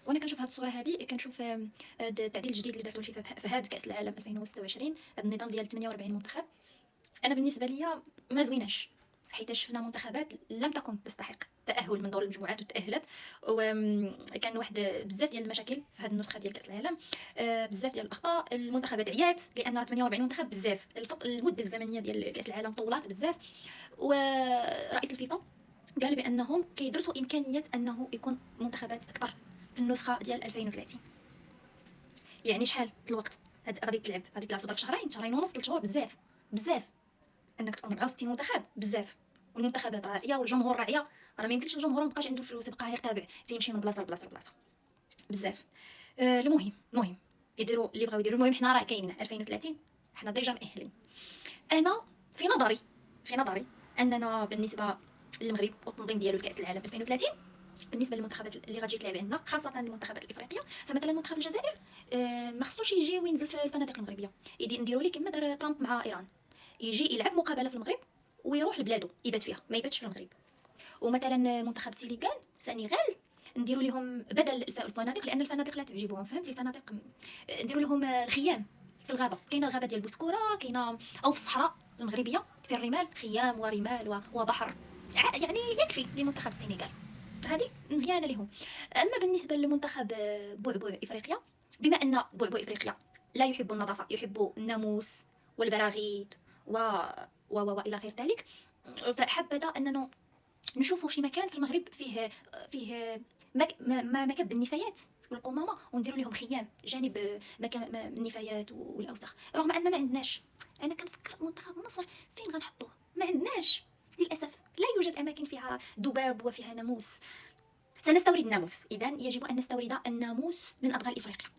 وانا كنشوف هذه الصوره هذه كنشوف التعديل الجديد اللي دارتو الفيفا في هذا كاس العالم 2026، هذا النظام ديال 48 منتخب. انا بالنسبه ليا ما زويناش، حيت شفنا منتخبات لم تكن تستحق التاهل من دور المجموعات وتاهلت، وكان واحد بزاف ديال المشاكل في هذه النسخه ديال كاس العالم. بزاف ديال الاخطاء، المنتخبات عيات لان 48 منتخب بزاف، المده الزمنيه ديال كاس العالم طولات بزاف. ورئيس الفيفا قال بانهم كيدرسوا امكانيه انه يكون منتخبات اكثر في النسخه ديال 2030. يعني شحال الوقت غادي تلعب في ظرف شهرين ونص 3 شهور، بزاف بزاف. انك تكون 64 منتخب بزاف، والمنتخبات راعيه والجمهور راعيه. راه ما يمكنش الجمهور مابقاش عنده فلوس يبقى غير تابع تيمشي من بلاصه لبلاصه بزاف. المهم يديروا اللي بغاو يديروا. المهم حنا راه كاينين 2030، حنا ديجا مؤهلين. انا في نظري اننا بالنسبه للمغرب والتنظيم ديالو لكاس العالم 2030، بالنسبه للمنتخبات اللي غتجي تلعب عندنا خاصه المنتخبات الافريقيه، فمثلا منتخب الجزائر ما خصوش يجي وينزل في الفنادق المغربيه، نديروا ليه كما دار ترامب مع ايران، يجي يلعب مقابله في المغرب ويروح لبلادو يبات فيها، ما يباتش في المغرب. ومثلا منتخب سنغال نديروا لهم بدل الفنادق، لان الفنادق لا تعجبهم، فهمتي؟ الفنادق نديروا لهم الخيام في الغابه. كاينه الغابه ديال بوسكوره، كاينه او في الصحراء المغربيه في الرمال، خيام ورمال وبحر، يعني يكفي لمنتخب السنغال، هذه مزيانه لهم. اما بالنسبه لمنتخب بعبع افريقيا، بما ان بعبع افريقيا لا يحب النظافه، يحب الناموس والبراغيث والى غير ذلك، فحبذا اننا نشوفوا شي مكان في المغرب فيه مكب النفايات والقمامه، ونديروا لهم خيام جانب مكان النفايات والاوساخ، رغم ان ما عندناش. انا كنفكر منتخب مصر فين غنحطوه؟ ما عندناش للاسف، لا يوجد اماكن فيها ذباب وفيها ناموس. سنستورد الناموس، اذا يجب ان نستورد الناموس من ادغال افريقيا.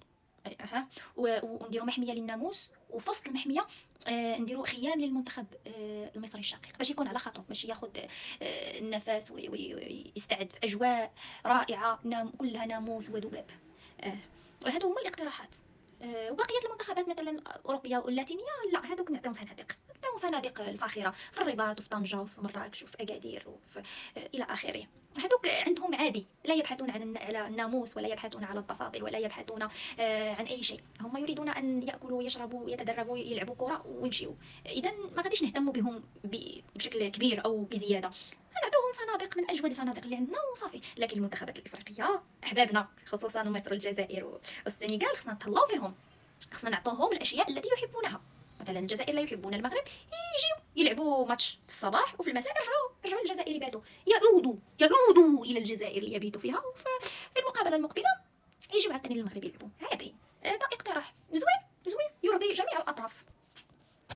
ونديروا محميه للناموس، وفي وسط المحميه نديروا خيام للمنتخب المصري الشقيق، باش يكون على خطو، باش ياخذ النفس ويستعد في اجواء رائعه كلها ناموس وذباب. هادو هما الاقتراحات. وبقيه المنتخبات مثلا الاوروبيه واللاتينيه لا، هادوك نعطيهم فنادق الفاخره في الرباط وفي طنجه وفي مراكش وفي اكادير وفي الى اخره. هادوك عندهم عادي، لا يبحثون على الناموس، ولا يبحثون على التفاضل، ولا يبحثون عن اي شيء. هم يريدون ان ياكلوا ويشربوا ويتدربوا يلعبوا كره ويمشيوا. اذا ما غاديش نهتموا بهم بشكل كبير او بزياده، نعطوهم فنادق من اجود الفنادق اللي عندنا وصافي. لكن المنتخبات الافريقيه احبابنا، خصوصا مصر والجزائر والسنغال، خصنا نتهلاو فيهم، خصنا نعطوهم الاشياء التي يحبونها. مثلا الجزائر لا يحبون المغرب، يجيو يلعبوا ماتش في الصباح وفي المساء يرجعوا للجزائر يباتوا، يعودوا الى الجزائر ليبيتوا فيها، وفي المقابله المقبله يجيو عاوتاني للمغرب يلعبوا. عادي، هذا اقتراح زوين يرضي جميع الاطراف.